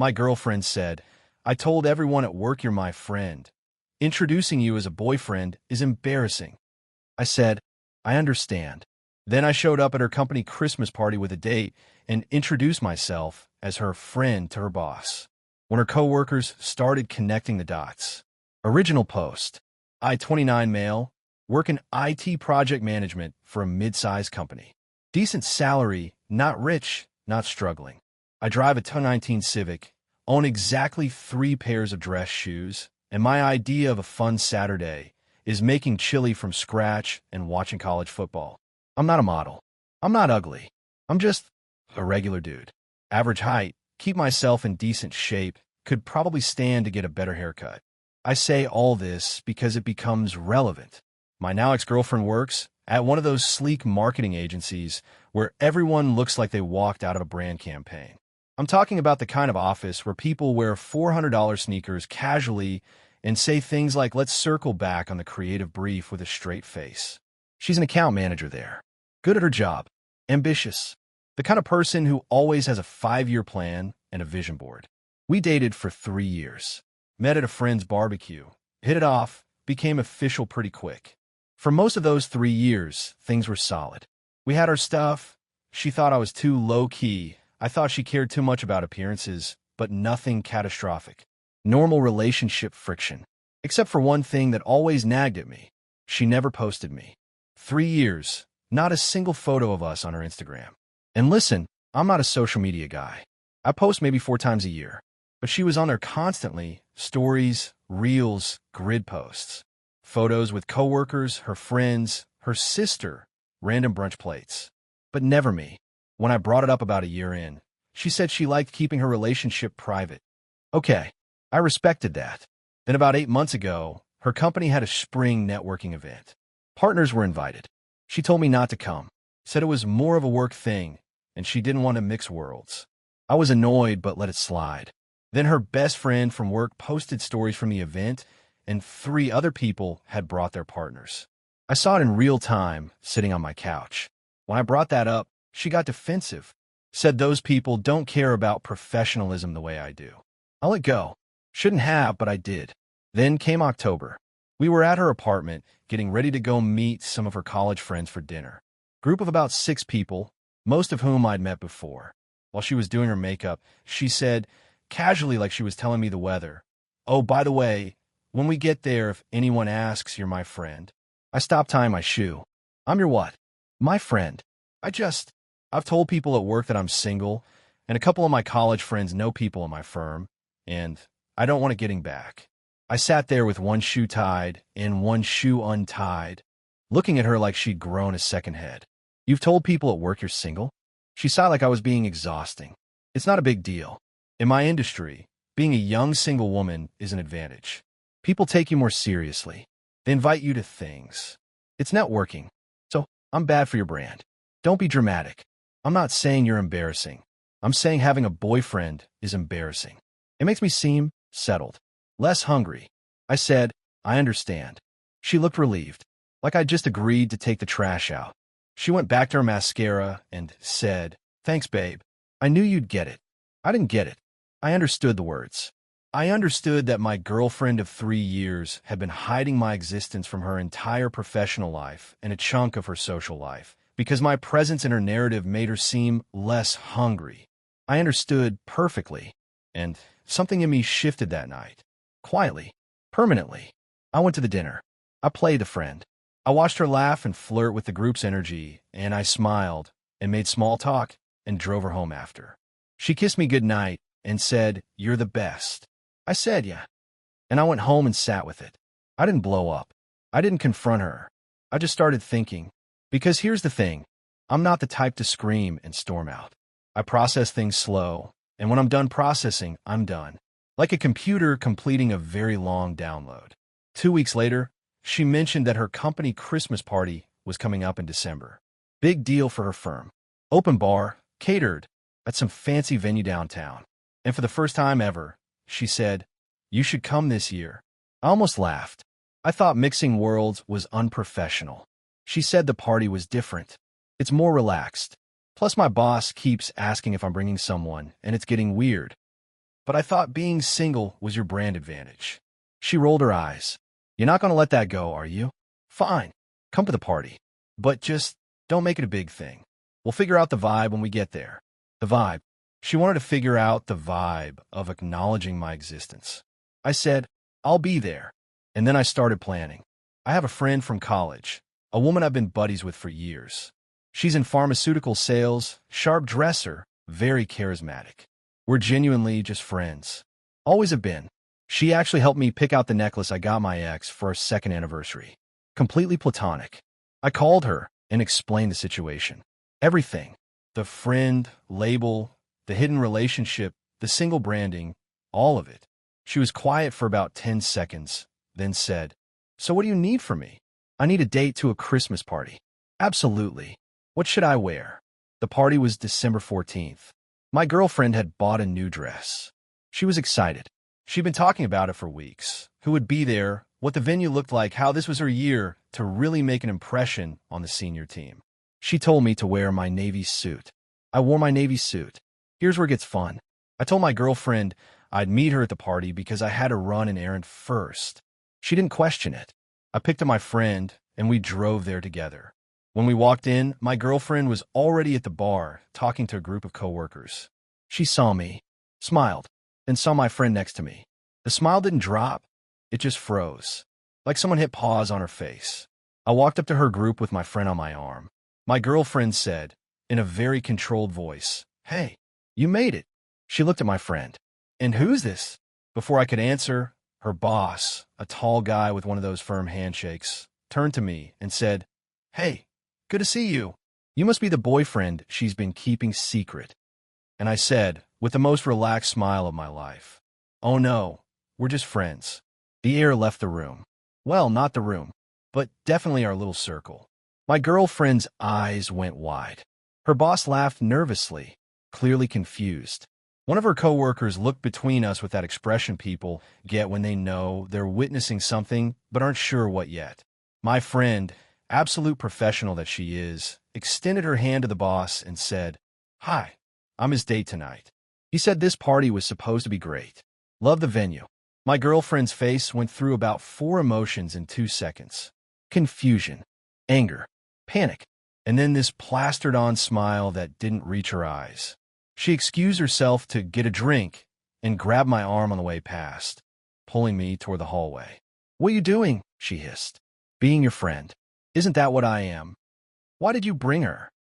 My girlfriend said, "I told everyone at work you're my friend. Introducing you as a boyfriend is embarrassing." I said, "I understand." Then I showed up at her company Christmas party with a date and introduced myself as her friend to her boss. When her coworkers started connecting the dots. Original post. I, 29 male, work in IT project management for a mid-sized company. Decent salary, not rich, not struggling. I drive a 2019 Civic, own exactly 3 pairs of dress shoes, and my idea of a fun Saturday is making chili from scratch and watching college football. I'm not a model. I'm not ugly. I'm just a regular dude. Average height, keep myself in decent shape, could probably stand to get a better haircut. I say all this because it becomes relevant. My now ex-girlfriend works at one of those sleek marketing agencies where everyone looks like they walked out of a brand campaign. I'm talking about the kind of office where people wear $400 sneakers casually and say things like, "Let's circle back on the creative brief," with a straight face. She's an account manager there. Good at her job. Ambitious. The kind of person who always has a 5-year plan and a vision board. We dated for 3 years. Met at a friend's barbecue. Hit it off. Became official pretty quick. For most of those 3 years, things were solid. We had our stuff. She thought I was too low-key. I thought she cared too much about appearances, but nothing catastrophic. Normal relationship friction. Except for one thing that always nagged at me. She never posted me. 3 years. Not a single photo of us on her Instagram. And listen, I'm not a social media guy. I post maybe 4 times a year. But she was on there constantly. Stories, reels, grid posts. Photos with coworkers, her friends, her sister, random brunch plates. But never me. When I brought it up about a year in, she said she liked keeping her relationship private. Okay, I respected that. Then about 8 months ago, her company had a spring networking event. Partners were invited. She told me not to come, said it was more of a work thing, and she didn't want to mix worlds. I was annoyed but let it slide. Then her best friend from work posted stories from the event, and 3 other people had brought their partners. I saw it in real time, sitting on my couch. When I brought that up, she got defensive, said those people don't care about professionalism the way I do. I let go. Shouldn't have, but I did. Then came October. We were at her apartment, getting ready to go meet some of her college friends for dinner. Group of about 6 people, most of whom I'd met before. While she was doing her makeup, she said, casually like she was telling me the weather, "Oh, by the way, when we get there, if anyone asks, you're my friend." I stopped tying my shoe. "I'm your what?" "My friend. I've told people at work that I'm single, and a couple of my college friends know people in my firm, and I don't want it getting back." I sat there with one shoe tied and one shoe untied, looking at her like she'd grown a second head. "You've told people at work you're single?" She sighed like I was being exhausting. "It's not a big deal. In my industry, being a young single woman is an advantage. People take you more seriously. They invite you to things. It's networking. So I'm bad for your brand. Don't be dramatic. I'm not saying you're embarrassing. I'm saying having a boyfriend is embarrassing. It makes me seem settled, less hungry." I said, "I understand." She looked relieved, like I'd just agreed to take the trash out. She went back to her mascara and said, "Thanks, babe. I knew you'd get it." I didn't get it. I understood the words. I understood that my girlfriend of 3 years had been hiding my existence from her entire professional life and a chunk of her social life, because my presence in her narrative made her seem less hungry. I understood perfectly, and something in me shifted that night. Quietly. Permanently. I went to the dinner. I played the friend. I watched her laugh and flirt with the group's energy, and I smiled and made small talk and drove her home after. She kissed me goodnight and said, "You're the best." I said, "Yeah." And I went home and sat with it. I didn't blow up. I didn't confront her. I just started thinking. Because here's the thing. I'm not the type to scream and storm out. I process things slow, and when I'm done processing, I'm done. Like a computer completing a very long download. 2 weeks later, she mentioned that her company Christmas party was coming up in December. Big deal for her firm. Open bar, catered, at some fancy venue downtown. And for the first time ever, she said, "You should come this year." I almost laughed. I thought mixing worlds was unprofessional. She said the party was different. It's more relaxed. Plus my boss keeps asking if I'm bringing someone, and it's getting weird. but I thought being single was your brand advantage. She rolled her eyes. You're not going to let that go, are you? Fine. Come to the party. But just don't make it a big thing. We'll figure out the vibe when we get there. The vibe. She wanted to figure out the vibe of acknowledging my existence. I said, I'll be there. And then I started planning. I have a friend from college, a woman I've been buddies with for years. She's in pharmaceutical sales, sharp dresser, very charismatic. We're genuinely just friends. Always have been. She actually helped me pick out the necklace I got my ex for our second anniversary. Completely platonic. I called her and explained the situation. Everything. The friend, label, the hidden relationship, the single branding, all of it. She was quiet for about 10 seconds, then said, So what do you need from me? I need a date to a Christmas party. Absolutely. What should I wear? The party was December 14th. My girlfriend had bought a new dress. She was excited. She'd been talking about it for weeks. Who would be there, what the venue looked like, how this was her year to really make an impression on the senior team. She told me to wear my navy suit. I wore my navy suit. Here's where it gets fun. I told my girlfriend I'd meet her at the party because I had to run an errand first. She didn't question it. I picked up my friend, and we drove there together. When we walked in, my girlfriend was already at the bar talking to a group of coworkers. She saw me, smiled, and saw my friend next to me. The smile didn't drop. It just froze, like someone hit pause on her face. I walked up to her group with my friend on my arm. My girlfriend said, in a very controlled voice, Hey, you made it. She looked at my friend. And who's this? Before I could answer, her boss, a tall guy with one of those firm handshakes, turned to me and said, Hey, good to see you. You must be the boyfriend she's been keeping secret. And I said, with the most relaxed smile of my life, Oh no, we're just friends. The air left the room. Well, not the room, but definitely our little circle. My girlfriend's eyes went wide. Her boss laughed nervously, clearly confused. One of her coworkers looked between us with that expression people get when they know they're witnessing something but aren't sure what yet. My friend, absolute professional that she is, extended her hand to the boss and said, Hi, I'm his date tonight. He said this party was supposed to be great. Love the venue. My girlfriend's face went through about 4 emotions in 2 seconds. Confusion, anger, panic, and then this plastered-on smile that didn't reach her eyes. She excused herself to get a drink and grabbed my arm on the way past, pulling me toward the hallway. What are you doing? She hissed. Being your friend. Isn't that what I am? Why did you bring her?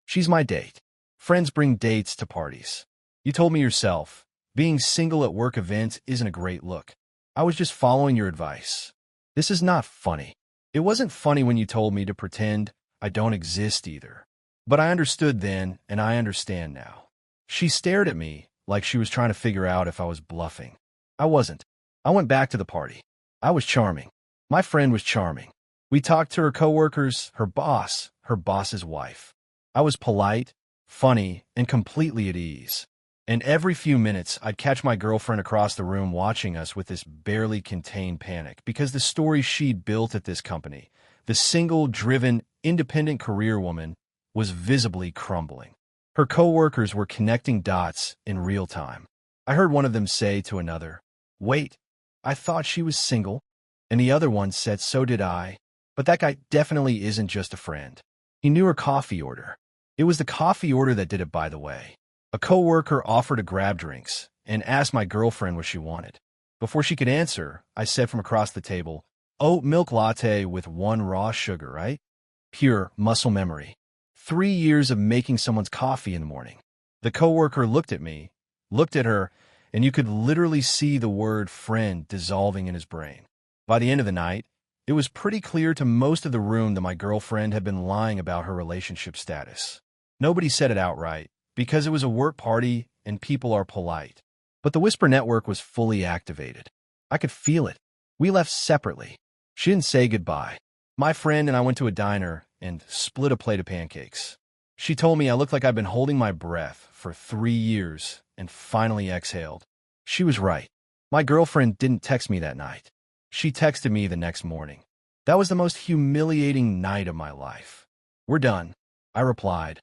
She's my date. Friends bring dates to parties. You told me yourself, being single at work events isn't a great look. I was just following your advice. This is not funny. It wasn't funny when you told me to pretend I don't exist either. But I understood then, and I understand now. She stared at me like she was trying to figure out if I was bluffing. I wasn't. I went back to the party. I was charming. My friend was charming. We talked to her coworkers, her boss's wife. I was polite, funny, and completely at ease. And every few minutes, I'd catch my girlfriend across the room watching us with this barely contained panic because the story she'd built at this company, the single-driven, independent career woman, was visibly crumbling. Her coworkers were connecting dots in real time. I heard one of them say to another, Wait, I thought she was single. And the other one said, So did I. But that guy definitely isn't just a friend. He knew her coffee order. It was the coffee order that did it, by the way. A coworker offered to grab drinks and asked my girlfriend what she wanted. Before she could answer, I said from across the table, Oat milk latte with 1 raw sugar, right? Pure muscle memory. 3 years of making someone's coffee in the morning. The coworker looked at me, looked at her, and you could literally see the word friend dissolving in his brain. By the end of the night, it was pretty clear to most of the room that my girlfriend had been lying about her relationship status. Nobody said it outright, because it was a work party and people are polite. But the Whisper network was fully activated. I could feel it. We left separately. She didn't say goodbye. My friend and I went to a diner and split a plate of pancakes. She told me I looked like I'd been holding my breath for 3 years and finally exhaled. She was right. My girlfriend didn't text me that night. She texted me the next morning. That was the most humiliating night of my life. We're done, I replied.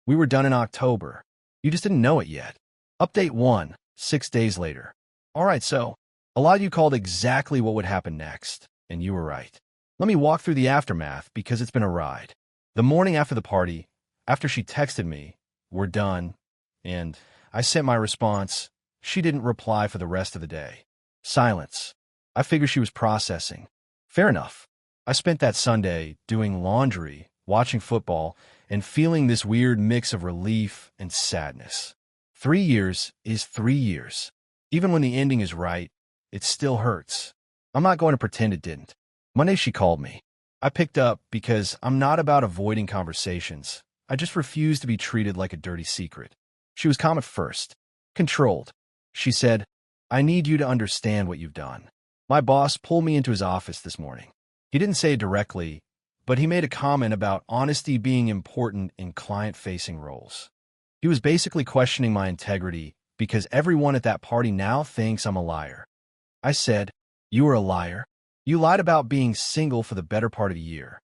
We were done in October. You just didn't know it yet. Update 1. 6 days later. All right, so a lot of you called exactly what would happen next, and you were right. Let me walk through the aftermath because it's been a ride. The morning after the party, after she texted me, "We're done," and I sent my response, she didn't reply for the rest of the day. Silence. I figured she was processing. Fair enough. I spent that Sunday doing laundry, watching football, and feeling this weird mix of relief and sadness. 3 years is 3 years. Even when the ending is right, it still hurts. I'm not going to pretend it didn't. Monday she called me. I picked up because I'm not about avoiding conversations. I just refuse to be treated like a dirty secret. She was calm at first. Controlled. She said, "I need you to understand what you've done." My boss pulled me into his office this morning. He didn't say it directly, but he made a comment about honesty being important in client-facing roles. He was basically questioning my integrity because everyone at that party now thinks I'm a liar. I said, "You are a liar. You lied about being single for the better part of a year.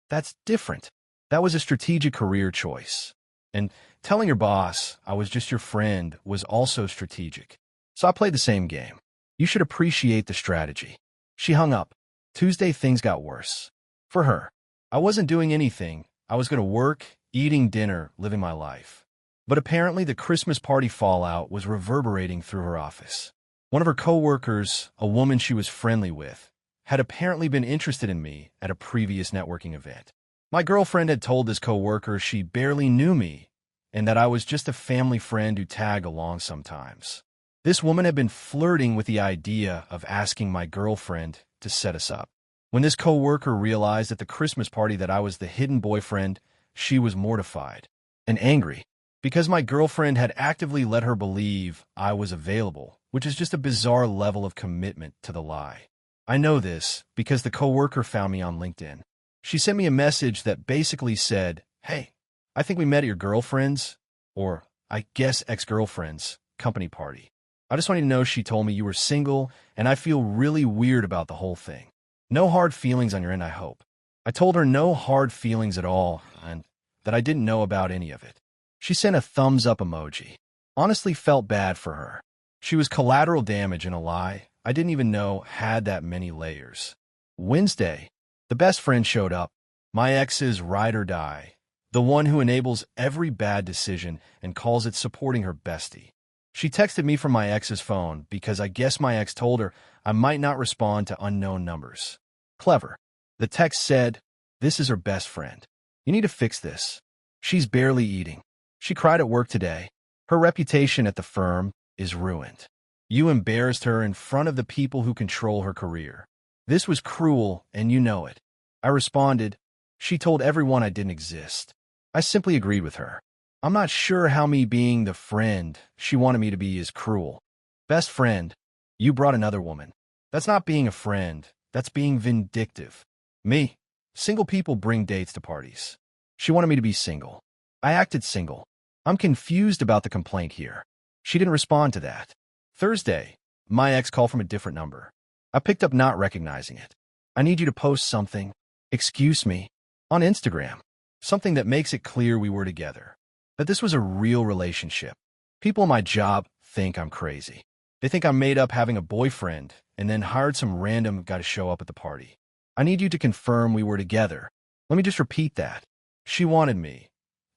That's different. That was a strategic career choice. And telling your boss I was just your friend was also strategic. So I played the same game. You should appreciate the strategy." She hung up. Tuesday, things got worse. For her. I wasn't doing anything. I was going to work, eating dinner, living my life. But apparently the Christmas party fallout was reverberating through her office. One of her coworkers, a woman she was friendly with, had apparently been interested in me at a previous networking event. My girlfriend had told this coworker she barely knew me and that I was just a family friend who tagged along sometimes. This woman had been flirting with the idea of asking my girlfriend to set us up. When this coworker realized at the Christmas party that I was the hidden boyfriend, she was mortified and angry because my girlfriend had actively let her believe I was available, which is just a bizarre level of commitment to the lie. I know this because the coworker found me on LinkedIn. She sent me a message that basically said, "Hey, I think we met at your girlfriend's, or I guess ex-girlfriend's, company party. I just want you to know she told me you were single, and I feel really weird about the whole thing. No hard feelings on your end, I hope." I told her no hard feelings at all, and that I didn't know about any of it. She sent a thumbs-up emoji. Honestly felt bad for her. She was collateral damage in a lie I didn't even know had that many layers. Wednesday, the best friend showed up, my ex's ride or die, the one who enables every bad decision and calls it supporting her bestie. She texted me from my ex's phone because I guess my ex told her I might not respond to unknown numbers. Clever. The text said, "This is her best friend. You need to fix this. She's barely eating. She cried at work today. Her reputation at the firm is ruined. You embarrassed her in front of the people who control her career. This was cruel, and you know it." I responded, "She told everyone I didn't exist." I simply agreed with her. I'm not sure how me being the friend she wanted me to be is cruel. Best friend, you brought another woman. That's not being a friend. That's being vindictive. Me, single people bring dates to parties. She wanted me to be single. I acted single. I'm confused about the complaint here. She didn't respond to that. Thursday, my ex called from a different number. I picked up not recognizing it. "I need you to post something, excuse me, on Instagram. Something that makes it clear we were together. That this was a real relationship. People in my job think I'm crazy. They think I made up having a boyfriend and then hired some random guy to show up at the party. I need you to confirm we were together." Let me just repeat that. She wanted me,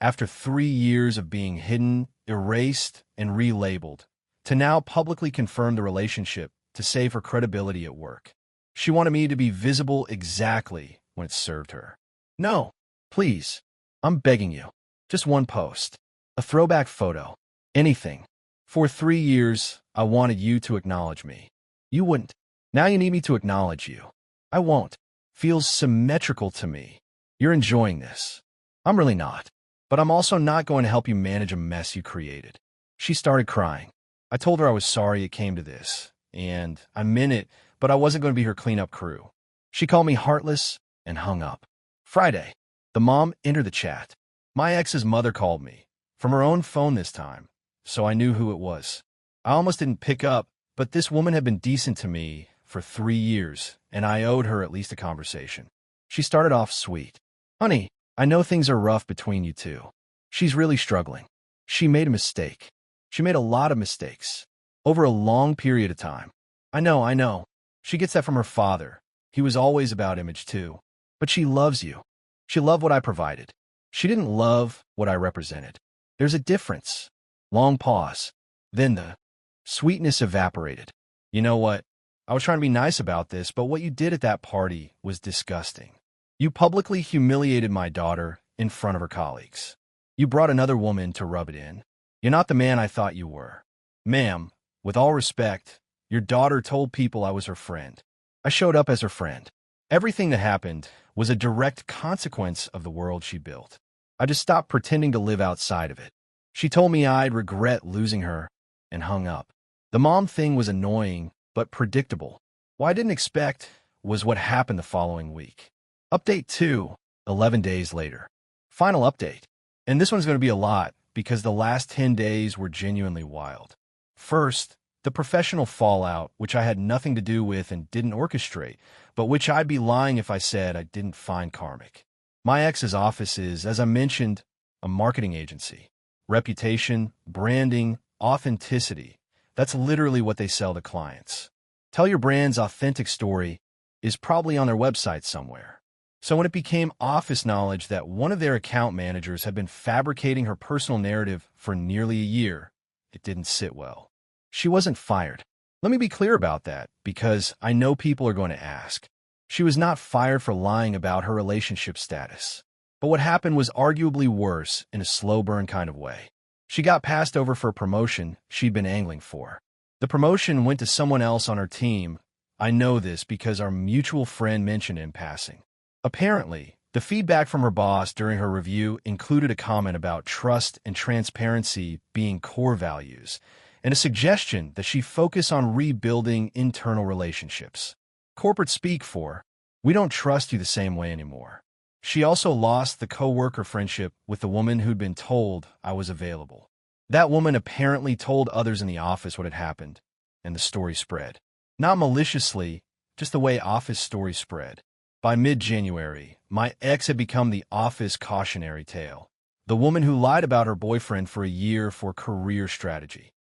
after 3 years of being hidden, erased, and relabeled, to now publicly confirm the relationship to save her credibility at work. She wanted me to be visible exactly when it served her. No, please, I'm begging you. Just one post. A throwback photo. Anything. For 3 years, I wanted you to acknowledge me. You wouldn't. Now you need me to acknowledge you. I won't. Feels symmetrical to me. You're enjoying this. I'm really not. But I'm also not going to help you manage a mess you created. She started crying. I told her I was sorry it came to this, and I meant it, but I wasn't going to be her cleanup crew. She called me heartless and hung up. Friday, the mom entered the chat. My ex's mother called me, from her own phone this time, so I knew who it was. I almost didn't pick up, but this woman had been decent to me for 3 years, and I owed her at least a conversation. She started off sweet. "Honey, I know things are rough between you two. She's really struggling. She made a mistake. She made a lot of mistakes. over a long period of time. I know. She gets that from her father. He was always about image too. But she loves you. She loved what I provided. She didn't love what I represented. There's a difference. Long pause. Then the sweetness evaporated. You know what? I was trying to be nice about this, but what you did at that party was disgusting. You publicly humiliated my daughter in front of her colleagues. You brought another woman to rub it in. You're not the man I thought you were. Ma'am, with all respect, your daughter told people I was her friend. I showed up as her friend. Everything that happened was a direct consequence of the world she built. I just stopped pretending to live outside of it. She told me I'd regret losing her and hung up. The mom thing was annoying, but predictable. What I didn't expect was what happened the following week. Update 2, 11 days later. Final update. And this one's going to be a lot because the last 10 days were genuinely wild. First, the professional fallout, which I had nothing to do with and didn't orchestrate, but which I'd be lying if I said I didn't find karmic. My ex's office is, as I mentioned, a marketing agency. Reputation, branding, authenticity. That's literally what they sell to clients. Tell your brand's authentic story is probably on their website somewhere. So when it became office knowledge that one of their account managers had been fabricating her personal narrative for nearly a year, it didn't sit well. She wasn't fired. Let me be clear about that, because I know people are going to ask. She was not fired for lying about her relationship status. But what happened was arguably worse in a slow burn kind of way. She got passed over for a promotion she'd been angling for. The promotion went to someone else on her team. I know this because our mutual friend mentioned it in passing. Apparently, the feedback from her boss during her review included a comment about trust and transparency being core values, and a suggestion that she focus on rebuilding internal relationships. Corporate speak for, we don't trust you the same way anymore. She also lost the co-worker friendship with the woman who'd been told I was available. That woman apparently told others in the office what had happened, and the story spread. Not maliciously, just the way office stories spread. By mid-January, my ex had become the office cautionary tale. The woman who lied about her boyfriend for a year for career strategy.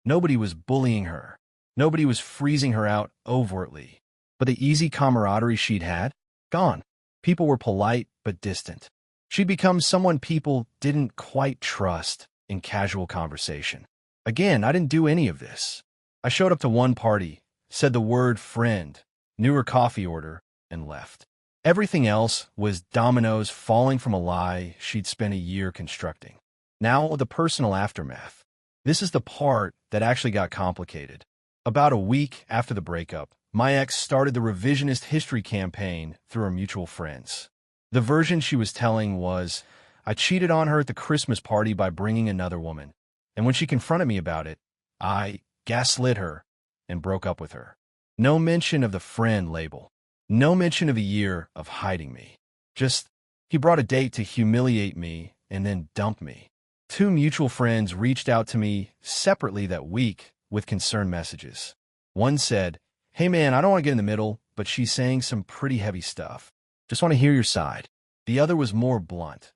Nobody was bullying her. Nobody was freezing her out overtly. But the easy camaraderie she'd had? Gone. People were polite but distant. She'd become someone people didn't quite trust in casual conversation. Again, I didn't do any of this. I showed up to one party, said the word friend, knew her coffee order, and left. Everything else was dominoes falling from a lie she'd spent a year constructing. Now, the personal aftermath. This is the part that actually got complicated. About a week after the breakup, my ex started the revisionist history campaign through her mutual friends. The version she was telling was, I cheated on her at the Christmas party by bringing another woman, and when she confronted me about it, I gaslit her and broke up with her. No mention of the friend label. No mention of a year of hiding me. Just, he brought a date to humiliate me and then dump me. 2 mutual friends reached out to me separately that week with concerned messages. One said, hey man, I don't want to get in the middle, but she's saying some pretty heavy stuff. Just want to hear your side. The other was more blunt.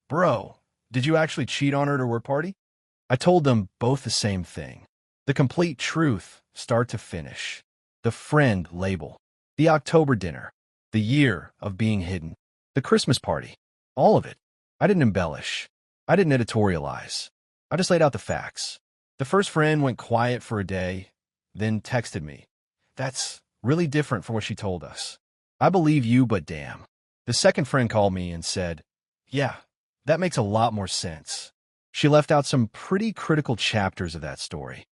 Bro, did you actually cheat on her at her work party? I told them both the same thing. The complete truth, start to finish. The friend label. The October dinner. The year of being hidden. The Christmas party. All of it. I didn't embellish. I didn't editorialize. I just laid out the facts. The first friend went quiet for a day, then texted me. That's really different from what she told us. I believe you, but damn. The second friend called me and said, yeah, that makes a lot more sense. She left out some pretty critical chapters of that story.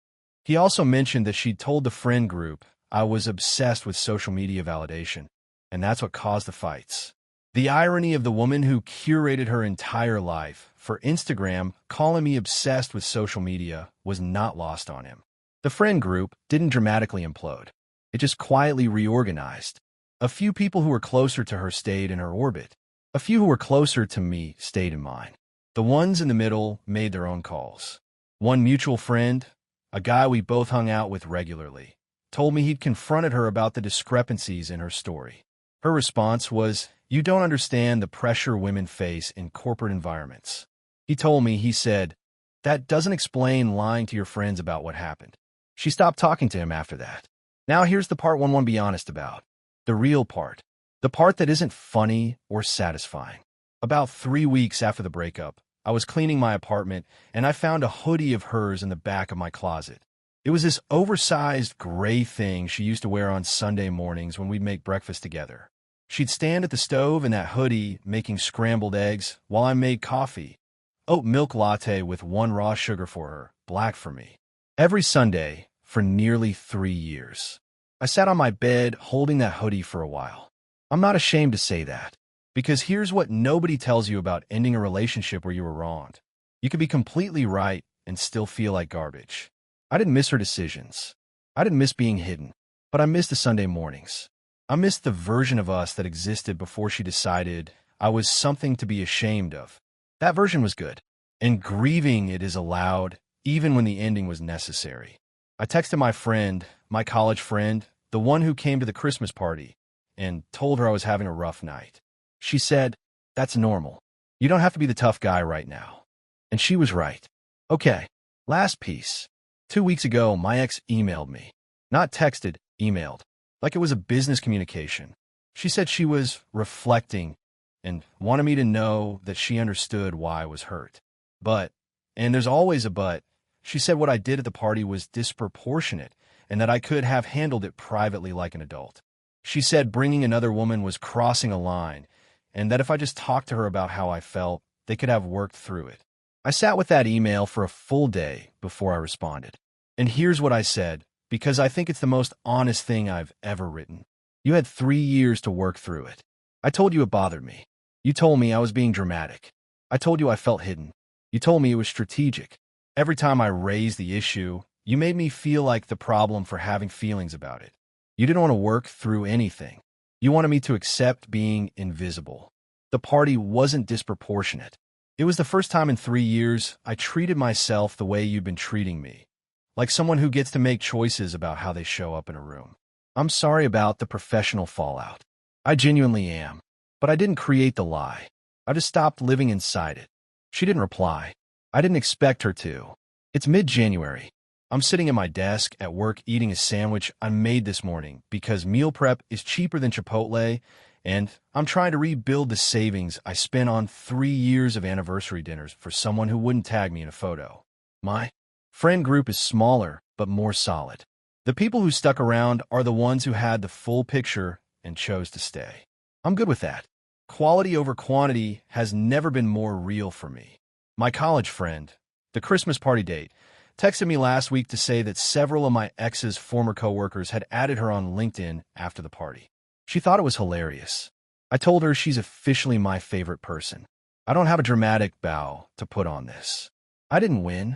He also mentioned that she'd told the friend group I was obsessed with social media validation, and that's what caused the fights. The irony of the woman who curated her entire life for Instagram calling me obsessed with social media was not lost on him. The friend group didn't dramatically implode. It just quietly reorganized. A few people who were closer to her stayed in her orbit. A few who were closer to me stayed in mine. The ones in the middle made their own calls. One mutual friend, a guy we both hung out with regularly, told me he'd confronted her about the discrepancies in her story. Her response was, you don't understand the pressure women face in corporate environments. He told me, he said, that doesn't explain lying to your friends about what happened. She stopped talking to him after that. Now here's the part one won't be honest about. The real part. The part that isn't funny or satisfying. About 3 weeks after the breakup, I was cleaning my apartment and I found a hoodie of hers in the back of my closet. It was this oversized gray thing she used to wear on Sunday mornings when we'd make breakfast together. She'd stand at the stove in that hoodie making scrambled eggs while I made coffee. Oat milk latte with 1 raw sugar for her, black for me. Every Sunday for nearly 3 years. I sat on my bed holding that hoodie for a while. I'm not ashamed to say that, because here's what nobody tells you about ending a relationship where you were wronged. You could be completely right and still feel like garbage. I didn't miss her decisions. I didn't miss being hidden, but I missed the Sunday mornings. I missed the version of us that existed before she decided I was something to be ashamed of. That version was good, and grieving it is allowed, even when the ending was necessary. I texted my friend, my college friend, the one who came to the Christmas party, and told her I was having a rough night. She said, "That's normal. You don't have to be the tough guy right now." And she was right. Okay, last piece. 2 weeks ago, my ex emailed me. Not texted, emailed. Like it was a business communication. She said she was reflecting and wanted me to know that she understood why I was hurt. But, and there's always a but, she said what I did at the party was disproportionate and that I could have handled it privately like an adult. She said bringing another woman was crossing a line and that if I just talked to her about how I felt, they could have worked through it. I sat with that email for a full day before I responded. And here's what I said, because I think it's the most honest thing I've ever written. You had 3 years to work through it. I told you it bothered me. You told me I was being dramatic. I told you I felt hidden. You told me it was strategic. Every time I raised the issue, you made me feel like the problem for having feelings about it. You didn't want to work through anything. You wanted me to accept being invisible. The party wasn't disproportionate. It was the first time in 3 years I treated myself the way you'd been treating me, like someone who gets to make choices about how they show up in a room. I'm sorry about the professional fallout. I genuinely am. But I didn't create the lie. I just stopped living inside it. She didn't reply. I didn't expect her to. It's mid-January. I'm sitting at my desk at work eating a sandwich I made this morning because meal prep is cheaper than Chipotle, and I'm trying to rebuild the savings I spent on 3 years of anniversary dinners for someone who wouldn't tag me in a photo. My friend group is smaller, but more solid. The people who stuck around are the ones who had the full picture and chose to stay. I'm good with that. Quality over quantity has never been more real for me. My college friend, the Christmas party date, texted me last week to say that several of my ex's former coworkers had added her on LinkedIn after the party. She thought it was hilarious. I told her she's officially my favorite person. I don't have a dramatic bow to put on this. I didn't win.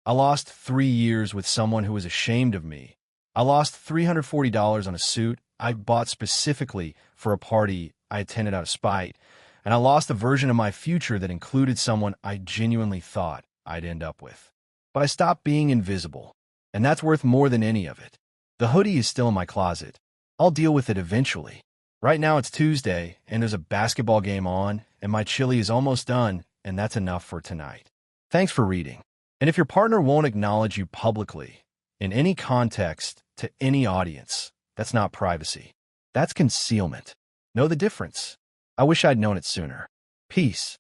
I lost 3 years with someone who was ashamed of me. I lost $340 on a suit I bought specifically for a party I attended out of spite, and I lost a version of my future that included someone I genuinely thought I'd end up with. But I stopped being invisible, and that's worth more than any of it. The hoodie is still in my closet. I'll deal with it eventually. Right now it's Tuesday, and there's a basketball game on, and my chili is almost done, and that's enough for tonight. Thanks for reading. And if your partner won't acknowledge you publicly, in any context, to any audience, that's not privacy. That's concealment. Know the difference. I wish I'd known it sooner. Peace.